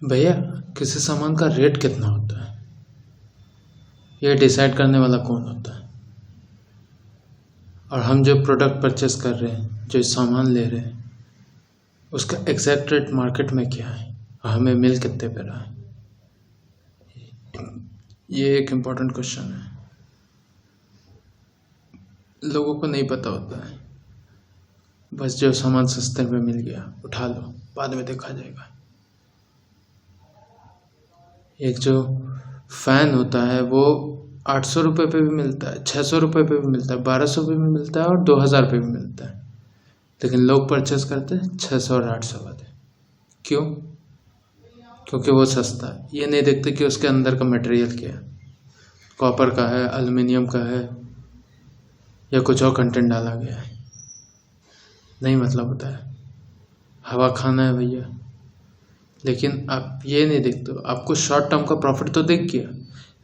भैया, किसी सामान का रेट कितना होता है ये डिसाइड करने वाला कौन होता है? और हम जो प्रोडक्ट परचेस कर रहे हैं, जो सामान ले रहे हैं, उसका एग्जैक्ट रेट मार्केट में क्या है और हमें मिल कितने पे रहा है? ये एक इम्पोर्टेंट क्वेश्चन है। लोगों को नहीं पता होता है। बस जो सामान सस्ते में मिल गया उठा लो, बाद में देखा जाएगा। एक जो फैन होता है वो 800 रुपये पे भी मिलता है, 600 रुपये पे भी मिलता है, 1200 पे भी मिलता है और 2000 पे भी मिलता है। लेकिन लोग परचेस करते हैं 600 और 800 वाले। क्यों? क्योंकि वो सस्ता है। ये नहीं देखते कि उसके अंदर का मटेरियल क्या है, कॉपर का है, एल्युमिनियम का है या कुछ और कंटेंट डाला गया है। नहीं मतलब होता है, हवा खाना है भैया। लेकिन आप ये नहीं देखते हो। आपको शॉर्ट टर्म का प्रॉफिट तो दिख गया,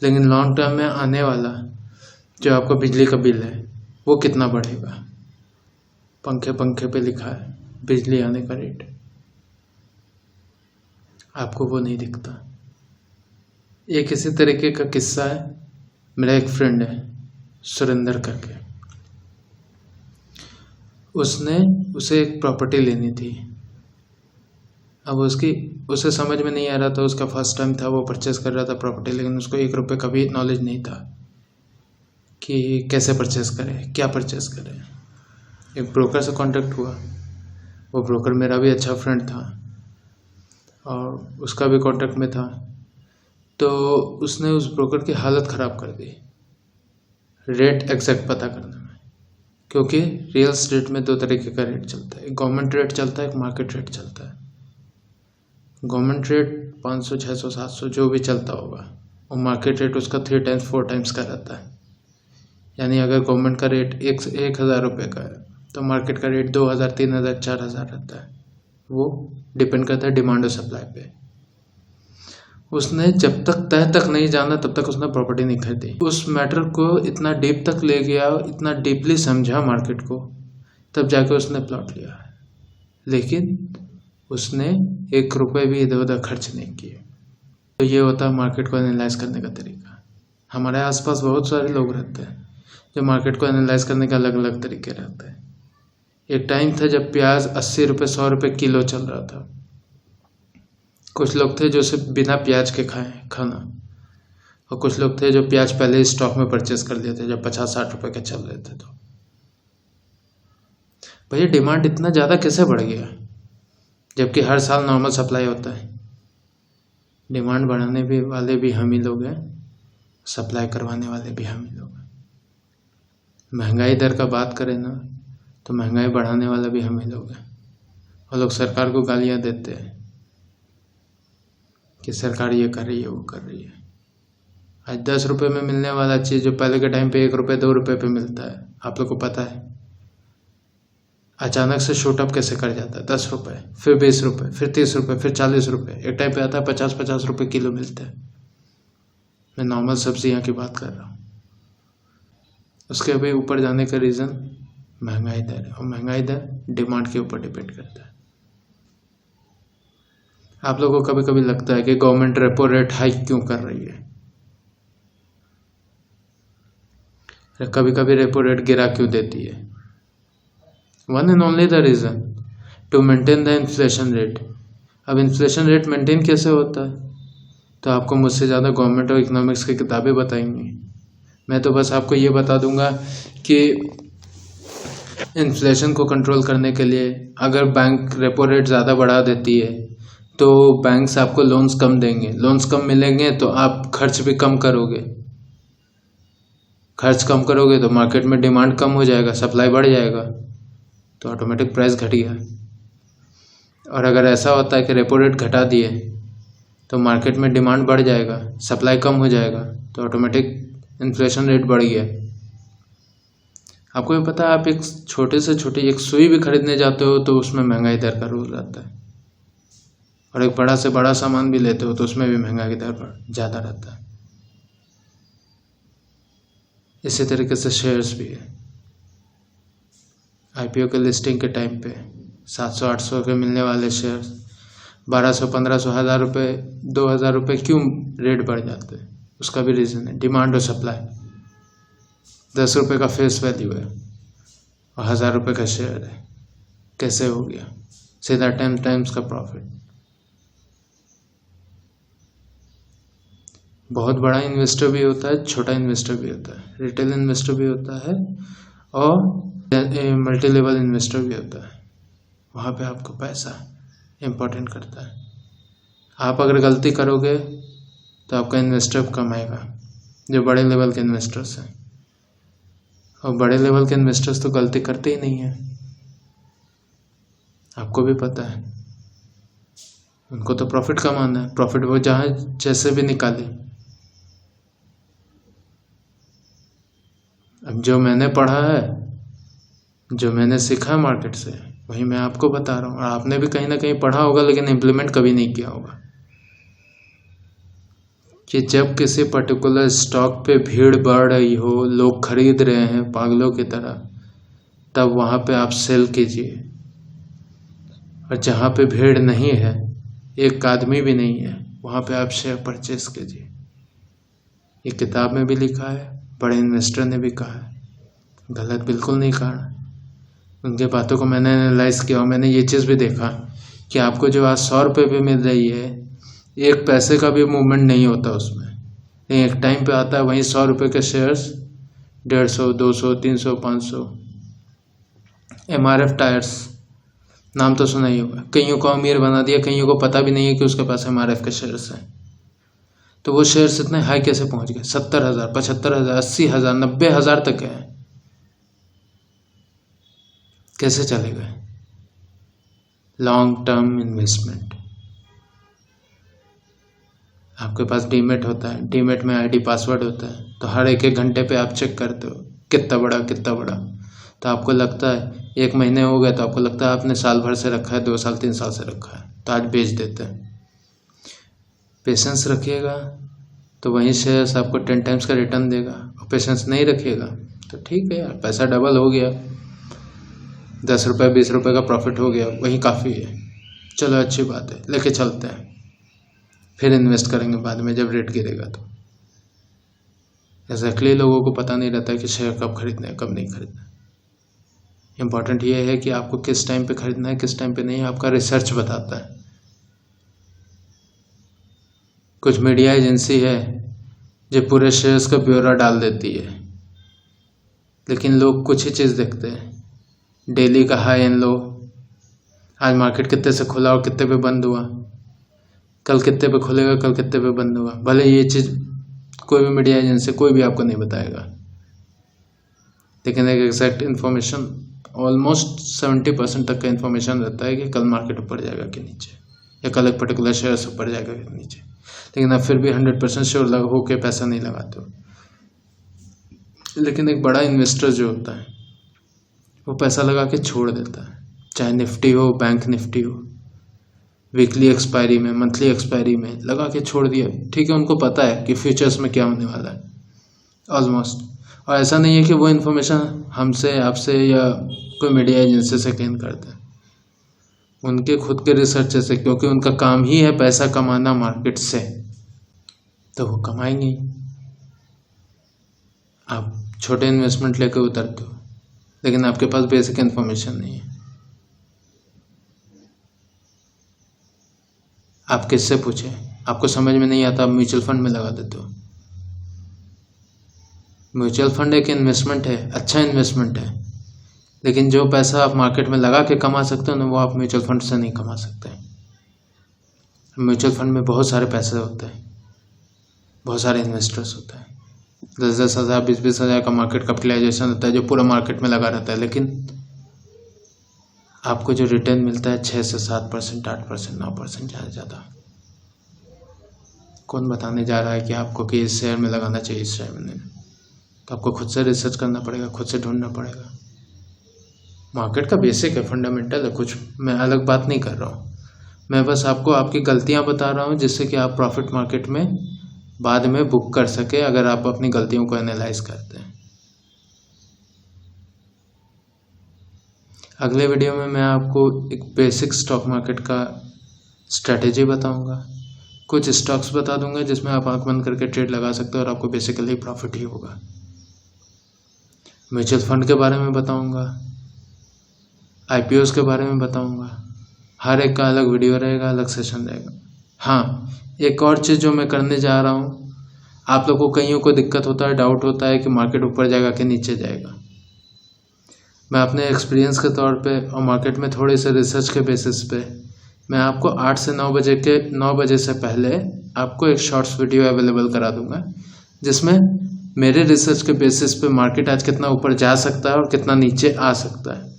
लेकिन लॉन्ग टर्म में आने वाला जो आपका बिजली का बिल है वो कितना बढ़ेगा। पंखे पे लिखा है बिजली आने का रेट, आपको वो नहीं दिखता। एक इसी तरीके का किस्सा है। मेरा एक फ्रेंड है सुरेंद्र करके, उसे एक प्रॉपर्टी लेनी थी। अब उसे समझ में नहीं आ रहा था। उसका फर्स्ट टाइम था, वो परचेस कर रहा था प्रॉपर्टी, लेकिन उसको 1 रुपये का भी नॉलेज नहीं था कि कैसे परचेस करें, क्या परचेस करें। एक ब्रोकर से कांटेक्ट हुआ। वो ब्रोकर मेरा भी अच्छा फ्रेंड था और उसका भी कांटेक्ट में था। तो उसने उस ब्रोकर की हालत ख़राब कर दी रेट एग्जैक्ट पता करने में। क्योंकि रियल एस्टेट में 2 तरीके का रेट चलता है, एक गवर्नमेंट रेट चलता है, एक मार्केट रेट चलता है। गवर्नमेंट रेट 500, 600, 700 जो भी चलता होगा, और मार्केट रेट उसका 3 टाइम्स 4 टाइम्स का रहता है। यानी अगर गवर्नमेंट का रेट 1,000 रुपये का है तो मार्केट का रेट 2,000, 3,000, 4,000 रहता है। वो डिपेंड करता है डिमांड और सप्लाई पे। उसने जब तक तह तक नहीं जाना तब तक उसने प्रॉपर्टी नहीं खरीदी। उस मैटर को इतना डीप तक ले गया, इतना डीपली समझा मार्केट को, तब जाके उसने प्लॉट लिया। लेकिन उसने 1 रुपये भी इधर उधर खर्च नहीं किए। तो ये होता है मार्केट को एनालाइज करने का तरीका। हमारे आसपास बहुत सारे लोग रहते हैं जो मार्केट को एनालाइज करने के अलग अलग तरीके रहते हैं। एक टाइम था जब प्याज 80 रुपये 100 रुपये किलो चल रहा था। कुछ लोग थे जो सिर्फ बिना प्याज के खाएं खाना, और कुछ लोग थे जो प्याज पहले ही स्टॉक में परचेस कर लिए थे जब 50-60 रुपये के चल रहे थे। तो भैया डिमांड इतना ज़्यादा कैसे बढ़ गया जबकि हर साल नॉर्मल सप्लाई होता है? डिमांड बढ़ाने भी वाले भी हम ही लोग हैं, सप्लाई करवाने वाले भी हम ही लोग हैं। महंगाई दर का बात करें ना, तो महंगाई बढ़ाने वाला भी हम ही लोग हैं। और लोग सरकार को गालियाँ देते हैं कि सरकार ये कर रही है, वो कर रही है। आज 10 रुपये में मिलने वाला चीज़ जो पहले के टाइम पे 1 रुपये 2 रुपये पे मिलता है, आप लोग को पता है, अचानक से शूट अप कैसे कर जाता है। 10 रुपये, फिर 20 रुपये, फिर 30 रुपये, फिर 40 रुपये, एक टाइम पे आता है 50-50 रुपये किलो मिलता है। मैं नॉर्मल सब्जियाँ की बात कर रहा हूँ। उसके भी ऊपर जाने का रीज़न महंगाई दर है, और महंगाई दर डिमांड के ऊपर डिपेंड करता है। आप लोगों को कभी कभी लगता है कि गवर्नमेंट रेपो रेट हाइक क्यों कर रही है, कभी कभी रेपो रेट गिरा क्यों देती है। One and only the reason to maintain the inflation rate. अब इन्फ्लेशन रेट मेंटेन कैसे होता है तो आपको मुझसे ज़्यादा गवर्नमेंट और इकोनॉमिक्स की किताबें बताएंगी। मैं तो बस आपको ये बता दूंगा कि इन्फ्लेशन को कंट्रोल करने के लिए अगर बैंक रेपो रेट ज़्यादा बढ़ा देती है तो बैंक्स आपको लोन्स कम देंगे। लोन्स कम मिलेंगे तो आप खर्च भी कम करोगे। खर्च कम करोगे तो मार्केट में डिमांड कम हो जाएगा, सप्लाई बढ़ जाएगा, तो ऑटोमेटिक प्राइस घट गया। और अगर ऐसा होता है कि रेपो रेट घटा दिए तो मार्केट में डिमांड बढ़ जाएगा, सप्लाई कम हो जाएगा, तो ऑटोमेटिक इन्फ्लेशन रेट बढ़ गया। आपको ये पता है, आप एक छोटे से छोटी एक सुई भी खरीदने जाते हो तो उसमें महंगाई दर का रूल रहता है, और एक बड़ा से बड़ा सामान भी लेते हो तो उसमें भी महंगाई दर ज़्यादा रहता है। इसी तरीके से शेयर्स भी है। आईपीओ के लिस्टिंग के टाइम पे 700-800 के मिलने वाले शेयर्स 1200, 1500, 1000 रुपये, 2000 रुपये क्यों रेट बढ़ जाते हैं? उसका भी रीज़न है, डिमांड और सप्लाई। 10 रुपये का फेस वैल्यू है और 1000 रुपये का शेयर है, कैसे हो गया? सीधा 10 टाइम्स का प्रॉफिट। बहुत बड़ा इन्वेस्टर भी होता है, छोटा इन्वेस्टर भी होता है, रिटेल इन्वेस्टर भी होता है और मल्टी लेवल इन्वेस्टर भी होता है। वहाँ पे आपका पैसा इम्पोर्टेंट करता है। आप अगर गलती करोगे तो आपका इन्वेस्टर कमाएगा, जो बड़े लेवल के इन्वेस्टर्स हैं। और बड़े लेवल के इन्वेस्टर्स तो गलती करते ही नहीं हैं, आपको भी पता है। उनको तो प्रॉफिट कमाना है, प्रॉफिट वो जहाँ जैसे भी निकाले। अब जो मैंने पढ़ा है, जो मैंने सीखा मार्केट से, वही मैं आपको बता रहा हूँ। और आपने भी कहीं ना कहीं पढ़ा होगा लेकिन इम्प्लीमेंट कभी नहीं किया होगा कि जब किसी पर्टिकुलर स्टॉक पे भीड़ बढ़ रही हो, लोग खरीद रहे हैं पागलों की तरह, तब वहाँ पे आप सेल कीजिए। और जहाँ पे भीड़ नहीं है, एक आदमी भी नहीं है, वहाँ पे आप शेयर परचेस कीजिए। ये किताब में भी लिखा है, बड़े इन्वेस्टर ने भी कहा है, गलत बिल्कुल नहीं कहा। उनके बातों को मैंने एनालाइज किया और मैंने ये चीज़ भी देखा कि आपको जो आज 100 रुपये भी मिल रही है, 1 पैसे का भी मूवमेंट नहीं होता उसमें। एक टाइम पे आता है वहीं 100 रुपये के शेयर्स 150, 200, 300, 500। MRF टायर्स, नाम तो सुना ही होगा। कईयों को अमीर बना दिया, कईयों को पता भी नहीं है कि उसके पास MRF के शेयर्स हैं। तो वो शेयर्स इतने हाई कैसे पहुंच गए? 70,000, 75,000, 80,000, 90,000 तक है। कैसे चले गए? Long term investment. आपके पास डीमेट होता है, डीमेट में ID पासवर्ड होता है, तो हर एक घंटे पे आप चेक करते हो कितना बड़ा कितना बड़ा। तो आपको लगता है 1 महीने हो गए, तो आपको लगता है आपने साल भर से रखा है, 2 साल 3 साल से रखा है, तो आज बेच देते हैं। पेशेंस रखिएगा तो वहीं शेयर्स आपको 10 टाइम्स का रिटर्न देगा। और पेशेंस नहीं रखिएगा तो ठीक है यार, पैसा डबल हो गया, 10 रुपये 20 रुपये का प्रॉफिट हो गया, वही काफ़ी है। चलो अच्छी बात है, लेके चलते हैं, फिर इन्वेस्ट करेंगे बाद में जब रेट गिरेगा। तो एग्जैक्टली लोगों को पता नहीं रहता कि शेयर कब खरीदना है कब नहीं खरीदना है। इम्पॉर्टेंट ये है कि आपको किस टाइम पे खरीदना है किस टाइम पे नहीं, आपका रिसर्च बताता है। कुछ मीडिया एजेंसी है जो पूरे शेयर्स का ब्यौरा डाल देती है, लेकिन लोग कुछ ही चीज़ देखते हैं, डेली का हाई एंड लो, आज मार्केट कितने से खुला और कितने पे बंद हुआ, कल कितने पे खुलेगा कल कितने पे बंद होगा। भले ये चीज़ कोई भी मीडिया एजेंसी कोई भी आपको नहीं बताएगा, लेकिन एक एग्जैक्ट इन्फॉर्मेशन ऑलमोस्ट 70% तक का इन्फॉर्मेशन रहता है कि कल मार्केट ऊपर जाएगा कि नीचे, या कल एक पर्टिकुलर शेयर ऊपर जाएगा कि नीचे। लेकिन आप फिर भी 100% श्योर हो के पैसा नहीं लगाते हो। लेकिन एक बड़ा इन्वेस्टर जो होता है वो पैसा लगा के छोड़ देता है, चाहे निफ्टी हो, बैंक निफ्टी हो, वीकली एक्सपायरी में, मंथली एक्सपायरी में लगा के छोड़ दिया। ठीक है, उनको पता है कि फ्यूचर्स में क्या होने वाला है ऑलमोस्ट। और ऐसा नहीं है कि वो इन्फॉर्मेशन हमसे, आपसे या कोई मीडिया एजेंसी से गेन करते हैं, उनके खुद के रिसर्च से, क्योंकि उनका काम ही है पैसा कमाना मार्केट से, तो वो कमाएंगे ही। आप छोटे इन्वेस्टमेंट लेके उतरते हो लेकिन आपके पास बेसिक इन्फॉर्मेशन नहीं है, आप किससे पूछें? आपको समझ में नहीं आता, आप म्यूचुअल फंड में लगा देते हो। म्यूचुअल फंड एक इन्वेस्टमेंट है, अच्छा इन्वेस्टमेंट है, लेकिन जो पैसा आप मार्केट में लगा के कमा सकते हो ना, वो आप म्यूचुअल फंड से नहीं कमा सकते। म्यूचुअल फंड में बहुत सारे पैसे होते हैं, बहुत सारे इन्वेस्टर्स होते हैं, 10-10 हज़ार 20-20 हज़ार का मार्केट कैपिटलाइजेशन होता है जो पूरा मार्केट में लगा रहता है, लेकिन आपको जो रिटर्न मिलता है 6 से 7%, 8%, 9%, ज़्यादा। कौन बताने जा रहा है कि आपको कि इस शेयर में लगाना चाहिए, इस शेयर में नहीं? तो आपको खुद से रिसर्च करना पड़ेगा, खुद से ढूंढना पड़ेगा। मार्केट का बेसिक है, फंडामेंटल है, कुछ मैं अलग बात नहीं कर रहा हूँ। मैं बस आपको आपकी गलतियाँ बता रहा हूँ जिससे कि आप प्रॉफिट मार्केट में बाद में बुक कर सके, अगर आप अपनी गलतियों को एनालाइज करते हैं। अगले वीडियो में मैं आपको एक बेसिक स्टॉक मार्केट का स्ट्रैटेजी बताऊंगा, कुछ स्टॉक्स बता दूंगा जिसमें आप आंख बंद करके ट्रेड लगा सकते हो और आपको बेसिकली प्रॉफिट ही होगा। म्यूचुअल फंड के बारे में बताऊंगा, आईपीओस के बारे में बताऊंगा। हर एक का अलग वीडियो रहेगा, अलग सेशन रहेगा। हाँ, एक और चीज़ जो मैं करने जा रहा हूँ, आप लोगों को कईयों को दिक्कत होता है, डाउट होता है कि मार्केट ऊपर जाएगा कि नीचे जाएगा। मैं अपने एक्सपीरियंस के तौर पे और मार्केट में थोड़े से रिसर्च के बेसिस पे मैं आपको 8 से 9 बजे से पहले आपको एक शॉर्ट्स वीडियो अवेलेबल करा दूंगा, जिसमें मेरे रिसर्च के बेसिस पे मार्केट आज कितना ऊपर जा सकता है और कितना नीचे आ सकता है,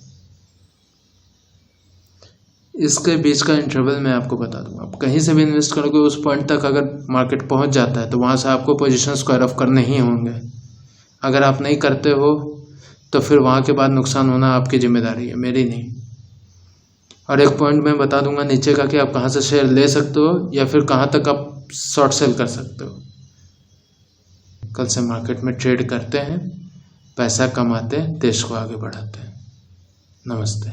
इसके बीच का इंटरवल मैं आपको बता दूंगा। आप कहीं से भी इन्वेस्ट करोगे, उस पॉइंट तक अगर मार्केट पहुंच जाता है तो वहां से आपको पोजीशन स्क्वायर ऑफ करने ही होंगे। अगर आप नहीं करते हो तो फिर वहां के बाद नुकसान होना आपकी जिम्मेदारी है, मेरी नहीं। और एक पॉइंट मैं बता दूंगा नीचे का कि आप कहाँ से शेयर ले सकते हो या फिर कहाँ तक आप शॉर्ट सेल कर सकते हो। कल से मार्केट में ट्रेड करते हैं, पैसा कमाते हैं, देश को आगे बढ़ाते हैं। नमस्ते।